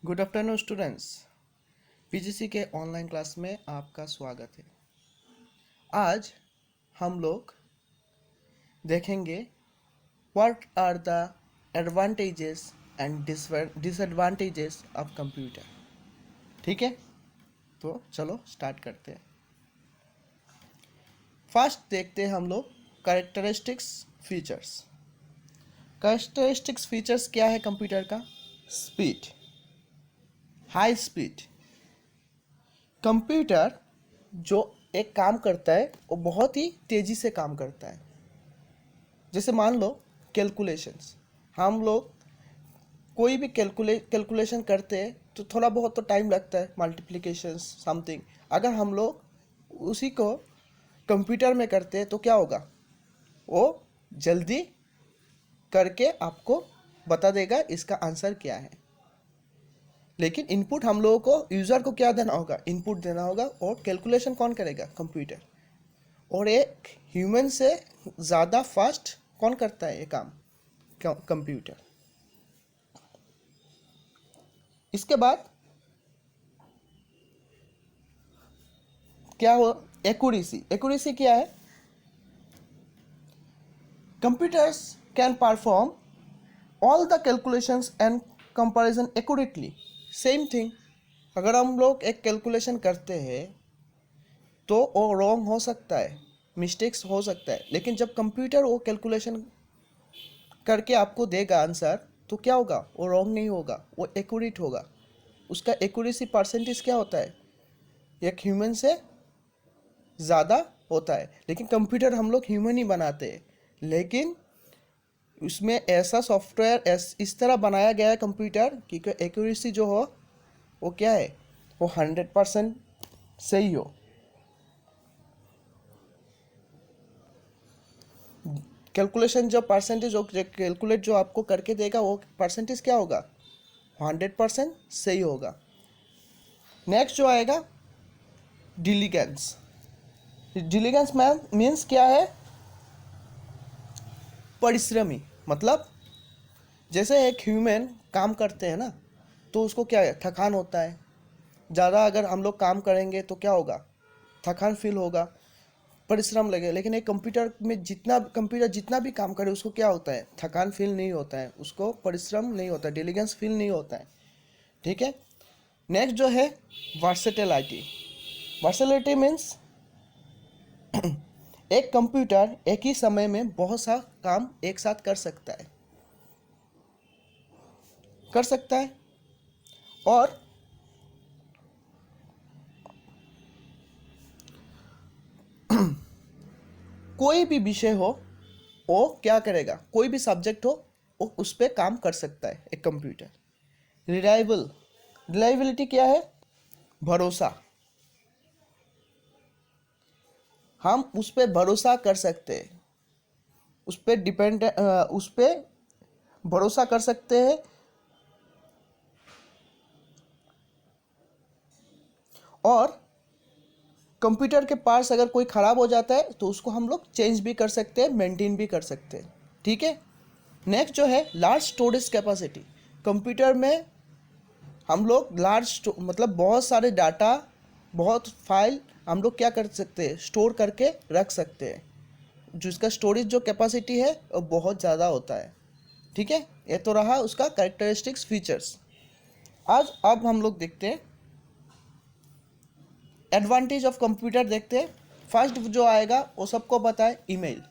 Good afternoon students. PGC के online class में आपका स्वागत है। आज हम लोग देखेंगे what are the advantages and disadvantages of computer. ठीक है, तो चलो स्टार्ट करते हैं। फर्स्ट देखते हैं हम लोग कैरेक्टरिस्टिक्स फीचर्स। कैरेक्टरिस्टिक्स फीचर्स क्या है कंप्यूटर का? Speed, high speed. कंप्यूटर जो एक काम करता है वो बहुत ही तेज़ी से काम करता है। जैसे मान लो कैलकुलेशंस, हम लोग कोई भी कैलकुलेशन करते हैं तो थोड़ा बहुत तो टाइम लगता है, मल्टीप्लिकेशंस समथिंग। अगर हम लोग उसी को कंप्यूटर में करते हैं तो क्या होगा, वो जल्दी करके आपको बता देगा इसका आंसर क्या है। लेकिन इनपुट हम लोगों को, यूज़र को क्या देना होगा? इनपुट देना होगा। और कैलकुलेशन कौन करेगा? कंप्यूटर। और एक ह्यूमन से ज़्यादा फास्ट कौन करता है ये काम? कंप्यूटर। इसके बाद क्या हो? एक्यूरेसी। एक्यूरेसी क्या है? Computers can perform all the calculations and comparison accurately. Same thing, अगर हम लोग एक कैलकुलेशन करते हैं तो वो रॉन्ग हो सकता है, मिस्टेक्स हो सकता है, लेकिन जब कंप्यूटर वो कैलकुलेशन करके आपको देगा आंसर तो क्या होगा? वो रॉन्ग नहीं होगा, वो एक्यूरेट होगा। उसका एक्यूरेसी परसेंटेज क्या होता है? एक ह्यूमन से ज़्यादा होता है। लेकिन कंप्यूटर हम लोग ह्यूमन ही बनाते हैं, लेकिन उसमें ऐसा सॉफ्टवेयर इस तरह बनाया गया है कंप्यूटर कि एक्यूरेसी जो हो वो क्या है, वो 100% सही हो। कैलकुलेशन जो परसेंटेज हो, कैलकुलेट जो आपको करके देगा वो परसेंटेज क्या होगा? 100% सही होगा। नेक्स्ट जो आएगा डिलीगेंस। डिलीगेंस मैन मीन्स क्या है? परिश्रमी। मतलब जैसे एक ह्यूमन काम करते हैं ना, तो उसको क्या है? थकान होता है। ज़्यादा अगर हम लोग काम करेंगे तो क्या होगा? थकान फील होगा, परिश्रम लगे। लेकिन एक कंप्यूटर जितना भी काम करे उसको क्या होता है? थकान फील नहीं होता है, उसको परिश्रम नहीं होता, डिलीगेंस फील नहीं होता है। ठीक है। नेक्स्ट जो है वर्सेटिलिटी। वर्सेटिलिटी मीन्स एक कंप्यूटर एक ही समय में बहुत सा काम एक साथ कर सकता है। और कोई भी विषय हो वो क्या करेगा, कोई भी सब्जेक्ट हो वो उस पर काम कर सकता है एक कंप्यूटर। रिलायबिलिटी क्या है? भरोसा। हम उस पर भरोसा कर सकते हैं, उस पर भरोसा कर सकते हैं। और कंप्यूटर के पार्ट्स अगर कोई ख़राब हो जाता है तो उसको हम लोग चेंज भी कर सकते हैं, मेंटेन भी कर सकते हैं। ठीक है। नेक्स्ट जो है लार्ज स्टोरेज कैपेसिटी। कंप्यूटर में हम लोग मतलब बहुत सारे डाटा, बहुत फाइल हम लोग क्या कर सकते हैं? स्टोर करके रख सकते हैं। जिसका स्टोरेज जो कैपेसिटी है वो बहुत ज़्यादा होता है। ठीक है। ये तो रहा उसका कैरेक्टरिस्टिक्स फीचर्स। आज अब हम लोग देखते हैं एडवांटेज ऑफ कंप्यूटर। देखते हैं। फर्स्ट जो आएगा वो सबको पता है, ईमेल।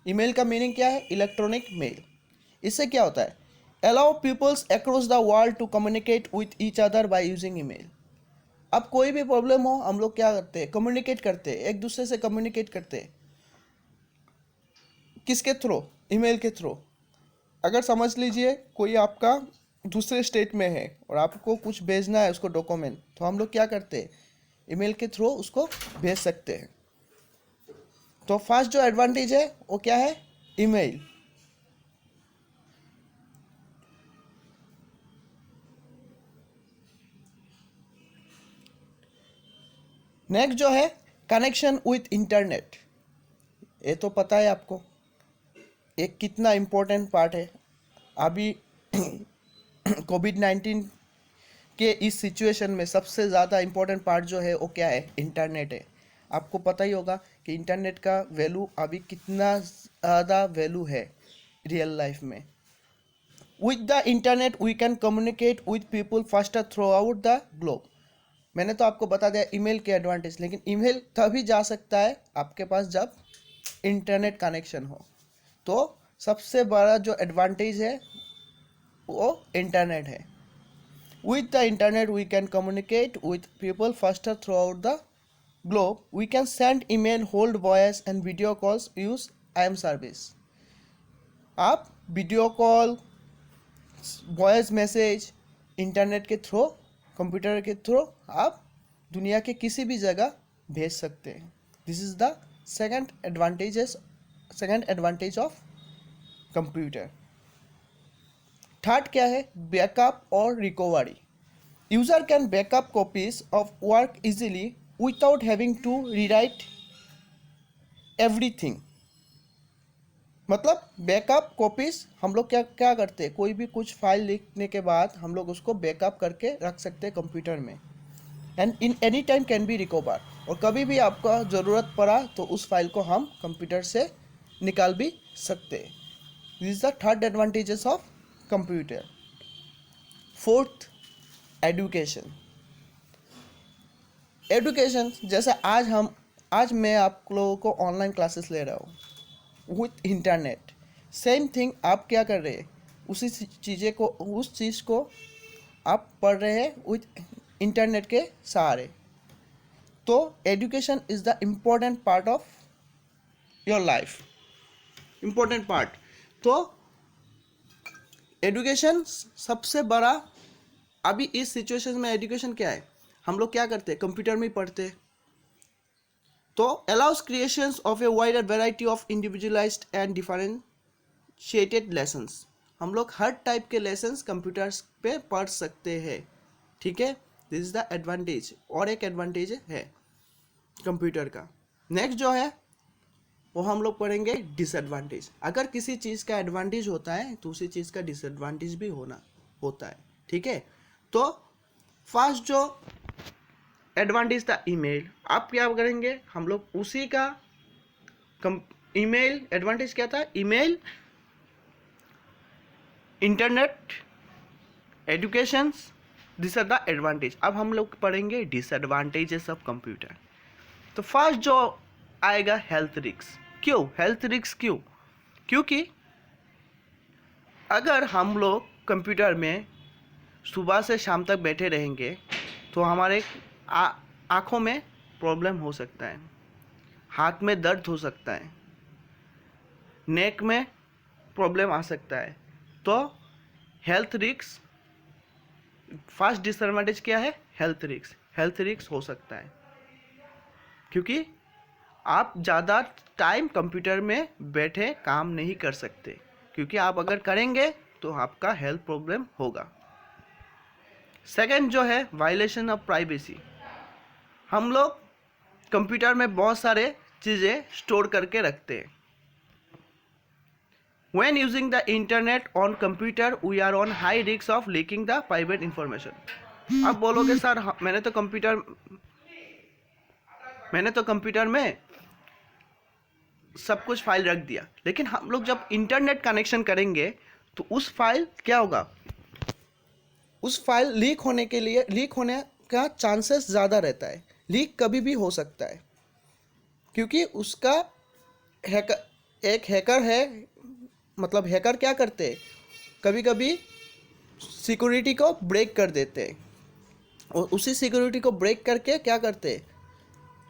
ईमेल का मीनिंग क्या है? Electronic mail. इससे क्या होता है? Allow peoples across the world to communicate with each other by using email. अब कोई भी प्रॉब्लम हो हम लोग क्या करते हैं? कम्युनिकेट करते हैं, एक दूसरे से कम्युनिकेट करते हैं। किसके थ्रू? ईमेल के थ्रू। अगर समझ लीजिए कोई आपका दूसरे स्टेट में है और आपको कुछ भेजना है उसको डॉक्यूमेंट, तो हम लोग क्या करते हैं? ईमेल के थ्रू उसको भेज सकते हैं। तो फर्स्ट जो एडवांटेज है वो क्या है? ईमेल। नेक्स्ट जो है कनेक्शन विथ इंटरनेट। ये तो पता है आपको एक कितना इम्पोर्टेंट पार्ट है। अभी कोविड-19 के इस सिचुएशन में सबसे ज़्यादा इम्पोर्टेंट पार्ट जो है वो क्या है, इंटरनेट है। आपको पता ही होगा कि इंटरनेट का वैल्यू अभी कितना ज़्यादा वैल्यू है रियल लाइफ में। With the internet we can communicate with people faster throughout the globe. मैंने तो आपको बता दिया ईमेल के एडवांटेज, लेकिन ईमेल तभी जा सकता है आपके पास जब इंटरनेट कनेक्शन हो। तो सबसे बड़ा जो एडवांटेज है वो इंटरनेट है। With the internet we can communicate with people faster throughout the globe. We can send email, hold voice and video calls, use IM service. आप video call, voice message internet के through, computer के through आप दुनिया के किसी भी जगह भेज सकते हैं। This is the second advantage of computer. Third क्या है, बैकअप और recovery. User can backup copies of work easily without having to rewrite everything। मतलब बैकअप कॉपीज हम लोग क्या क्या करते हैं, कोई भी कुछ फाइल लिखने के बाद हम लोग उसको बैकअप करके रख सकते हैं कंप्यूटर में, and in any time can be recover. और कभी भी आपका ज़रूरत पड़ा तो उस फाइल को हम कंप्यूटर से निकाल भी सकते हैं। This is the third advantages of computer. Fourth, education. Education जैसे आज मैं आप लोगों को ऑनलाइन क्लासेस ले रहा हूँ विथ इंटरनेट। सेम थिंग आप क्या कर रहे हैं, उस चीज़ को आप पढ़ रहे हैं विथ इंटरनेट के सहारे। तो education is the important part of your life, important part. तो एजुकेशन सबसे बड़ा, अभी इस सिचुएशन में एजुकेशन क्या है, हम लोग क्या करते हैं, कंप्यूटर में ही पढ़ते हैं। तो allows creations of a wider variety of individualised and differentiated lessons. हम लोग हर टाइप के लेसन्स कंप्यूटर्स पे पढ़ सकते हैं, ठीक है। This is the advantage. और एक एडवांटेज है कंप्यूटर का। नेक्स्ट जो है वो हम लोग पढ़ेंगे डिसएडवांटेज। अगर किसी चीज़ का एडवांटेज होता है तो उसी चीज़ का डिसएडवांटेज भी होता है, ठीक है। तो फर्स्ट जो एडवांटेज था ईमेल, आप क्या करेंगे, हम लोग उसी का ईमेल एडवांटेज क्या था, email, internet, education, this are the advantage. अब हम लोग पढ़ेंगे डिसएडवांटेजेस ऑफ कंप्यूटर। तो फर्स्ट जो आएगा हेल्थ रिस्क। क्यों हेल्थ रिस्क, क्योंकि अगर हम लोग कंप्यूटर में सुबह से शाम तक बैठे रहेंगे तो हमारे आँखों में प्रॉब्लम हो सकता है, हाथ में दर्द हो सकता है, नेक में प्रॉब्लम आ सकता है। तो हेल्थ रिस्क, फर्स्ट डिसएडवांटेज क्या है, हेल्थ रिस्क हो सकता है, क्योंकि आप ज़्यादा टाइम कंप्यूटर में बैठे काम नहीं कर सकते, क्योंकि आप अगर करेंगे तो आपका हेल्थ प्रॉब्लम होगा। सेकंड जो है वायलेशन ऑफ प्राइवेसी। हम लोग कंप्यूटर में बहुत सारे चीज़ें स्टोर करके रखते हैं। When using the internet on computer, we are on high risk of leaking the private information। अब बोलोगे सर मैंने तो कंप्यूटर में सब कुछ फाइल रख दिया, लेकिन हम लोग जब इंटरनेट कनेक्शन करेंगे तो उस फाइल क्या होगा, उस फाइल लीक होने का चांसेस ज़्यादा रहता है। लीक कभी भी हो सकता है, क्योंकि उसका एक हैकर है, मतलब हैकर क्या करते हैं, कभी कभी सिक्योरिटी को ब्रेक कर देते हैं, और उसी सिक्योरिटी को ब्रेक करके क्या करते हैं,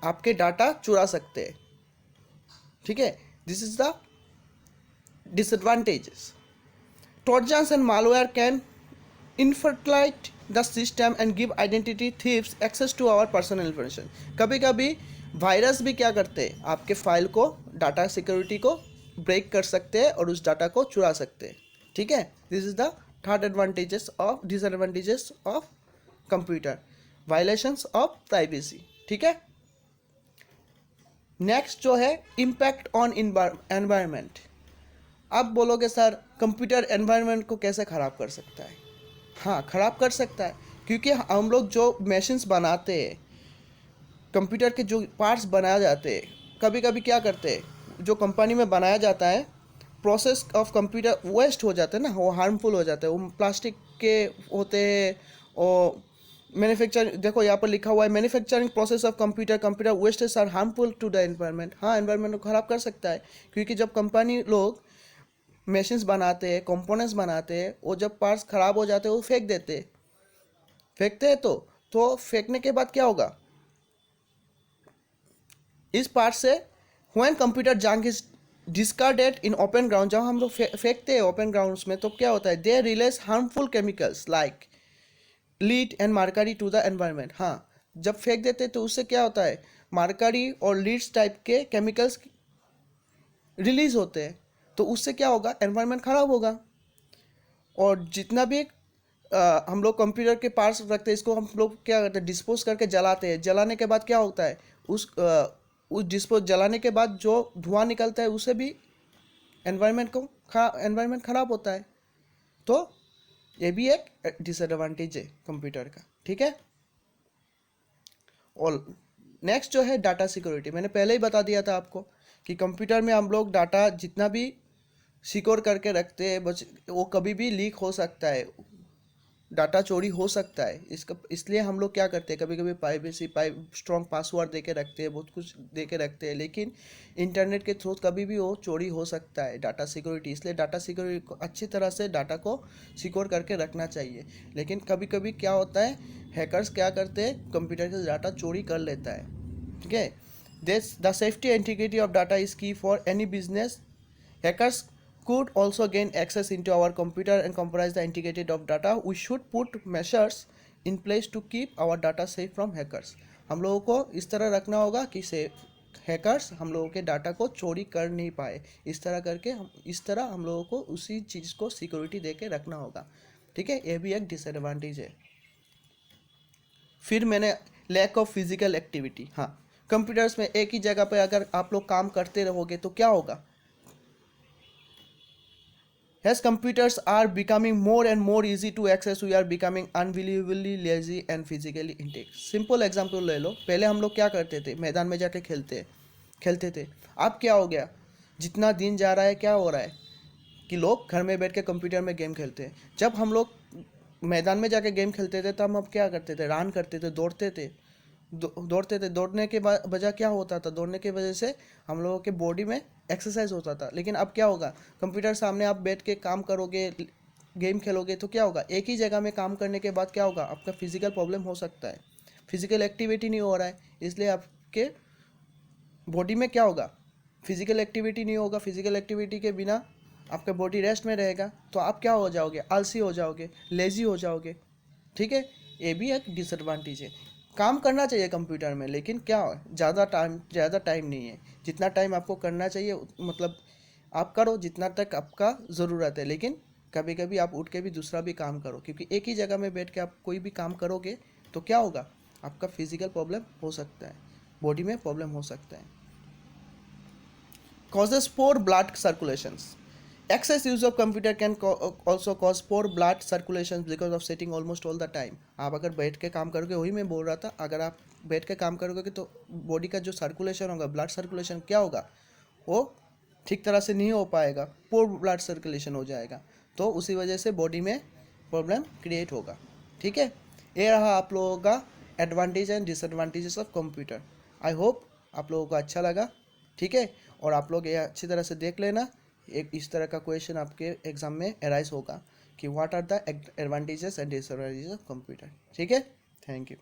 आपके डाटा चुरा सकते हैं, ठीक है। This is the disadvantages. Trojans and malware can infiltrate the system and give identity thieves access to our personal information। कभी कभी वायरस भी क्या करते हैं, आपके फाइल को, डाटा सिक्योरिटी को ब्रेक कर सकते हैं और उस डाटा को चुरा सकते हैं, ठीक है। This is the third disadvantages of computer, violations of privacy, ठीक है। नेक्स्ट जो है इम्पैक्ट ऑन एनवायरनमेंट। आप बोलोगे सर कंप्यूटर एनवायरनमेंट को कैसे ख़राब कर सकता है। हाँ ख़राब कर सकता है, क्योंकि हम लोग जो मशीन्स बनाते हैं, कंप्यूटर के जो पार्ट्स बनाए जाते हैं, कभी कभी क्या करते हैं, जो कंपनी में बनाया जाता है, प्रोसेस ऑफ कंप्यूटर वेस्ट हो जाते हैं ना, वो हार्मफुल हो जाते हैं, वो प्लास्टिक के होते हैं। और मैन्युफैक्चरिंग, देखो यहाँ पर लिखा हुआ है, manufacturing process of computer wastage are harmful to the environment. हाँ, एनवायरनमेंट को ख़राब कर सकता है, क्योंकि जब कंपनी लोग मशीन्स बनाते हैं, कंपोनेंट्स बनाते हैं, वो जब पार्ट्स ख़राब हो जाते हैं वो फेंकते हैं तो फेंकने के बाद क्या होगा, इस पार्ट से when computer junk is discarded in open ground, जब हम लोग फेंकते हैं ओपन ग्राउंड्स में, तो क्या होता है, they release harmful chemicals like lead and mercury to the environment. हाँ, जब फेंक देते हैं तो उससे क्या होता है, मार्करी और लीड्स टाइप के केमिकल्स रिलीज होते हैं, तो उससे क्या होगा, एनवायरनमेंट खराब होगा। और जितना भी हम लोग कंप्यूटर के पार्ट्स रखते हैं, इसको हम लोग क्या करते हैं, डिस्पोज करके जलाते हैं। जलाने के बाद क्या होता है, उस डिस्पोज जलाने के बाद जो धुआं निकलता है उससे भी एनवायरनमेंट खराब होता है। तो ये भी एक डिसएडवांटेज है कंप्यूटर का, ठीक है। और नेक्स्ट जो है डाटा सिक्योरिटी, मैंने पहले ही बता दिया था आपको कि कंप्यूटर में हम लोग डाटा जितना भी सिक्योर करके रखते हैं, बस वो कभी भी लीक हो सकता है, डाटा चोरी हो सकता है। इसलिए हम लोग क्या करते हैं, कभी कभी प्राइवेसी स्ट्रॉन्ग पासवर्ड दे के रखते हैं, बहुत कुछ दे के रखते हैं, लेकिन इंटरनेट के थ्रू कभी भी वो चोरी हो सकता है, डाटा सिक्योरिटी। इसलिए डाटा सिक्योरिटी को अच्छी तरह से डाटा को सिक्योर करके रखना चाहिए। लेकिन कभी कभी क्या होता है, हैकर्स क्या करते हैं, कंप्यूटर का डाटा चोरी कर लेता है, ठीक है। The safety and integrity of data is key for any business. Hackers could also gain access into our computer and compromise the integrated of data. We should put measures in place to keep our data safe from hackers. हम लोगों को इस तरह रखना होगा कि hackers हम लोगों के डाटा को चोरी कर नहीं पाए। इस तरह हम लोगों को उसी चीज़ को सिक्योरिटी दे के रखना होगा, ठीक है। ये भी एक डिसएडवांटेज है। फिर मैंने लैक ऑफ फिजिकल एक्टिविटी। हाँ, कंप्यूटर्स में एक ही जगह पर अगर आप लोग काम करते रहोगे तो क्या होगा, as computers are becoming more and more easy to access, we are becoming unbelievably lazy and physically inactive. Simple example ले लो, पहले हम लोग क्या करते थे, मैदान में जाके खेलते थे। अब क्या हो गया, जितना दिन जा रहा है क्या हो रहा है कि लोग घर में बैठ के कंप्यूटर में गेम खेलते हैं। जब हम लोग मैदान में जाके गेम खेलते थे, तब हम क्या करते थे, रन करते थे, दौड़ते थे। दौड़ने के वजह क्या होता था, दौड़ने की वजह से हम लोगों के बॉडी में एक्सरसाइज होता था। लेकिन अब क्या होगा, कंप्यूटर सामने आप बैठ के काम करोगे, गेम खेलोगे, तो क्या होगा, एक ही जगह में काम करने के बाद क्या होगा, आपका फिजिकल प्रॉब्लम हो सकता है, फिजिकल एक्टिविटी नहीं हो रहा है। इसलिए आपके बॉडी में क्या होगा, फिजिकल एक्टिविटी नहीं होगा। फिजिकल एक्टिविटी के बिना आपका बॉडी रेस्ट में रहेगा, तो आप क्या हो जाओगे, आलसी हो जाओगे, लेजी हो जाओगे, ठीक है। ये भी एक डिसएडवांटेज है। काम करना चाहिए कंप्यूटर में, लेकिन क्या ज़्यादा टाइम नहीं है। जितना टाइम आपको करना चाहिए, मतलब आप करो जितना तक आपका ज़रूरत है, लेकिन कभी कभी आप उठ के भी दूसरा भी काम करो, क्योंकि एक ही जगह में बैठ के आप कोई भी काम करोगे तो क्या होगा, आपका फिजिकल प्रॉब्लम हो सकता है, बॉडी में प्रॉब्लम हो सकता है। causes poor blood circulations. Excess use of computer can also cause poor blood circulation because of sitting almost all the time. आप अगर बैठ के काम करोगे, वही मैं बोल रहा था, अगर आप बैठ के काम करोगे तो बॉडी का जो सर्कुलेशन होगा, ब्लड सर्कुलेशन क्या होगा, वो ठीक तरह से नहीं हो पाएगा, पोर ब्लड सर्कुलेशन हो जाएगा, तो उसी वजह से बॉडी में प्रॉब्लम क्रिएट होगा, ठीक है। ये रहा आप लोगों का advantage and disadvantages of computer. I hope आप लोगों को अच्छा लगा, ठीक है। और आप लोग ये अच्छी तरह से देख लेना, एक इस तरह का क्वेश्चन आपके एग्जाम में अराइज होगा कि what are the advantages and disadvantages of computer, ठीक है। Thank you.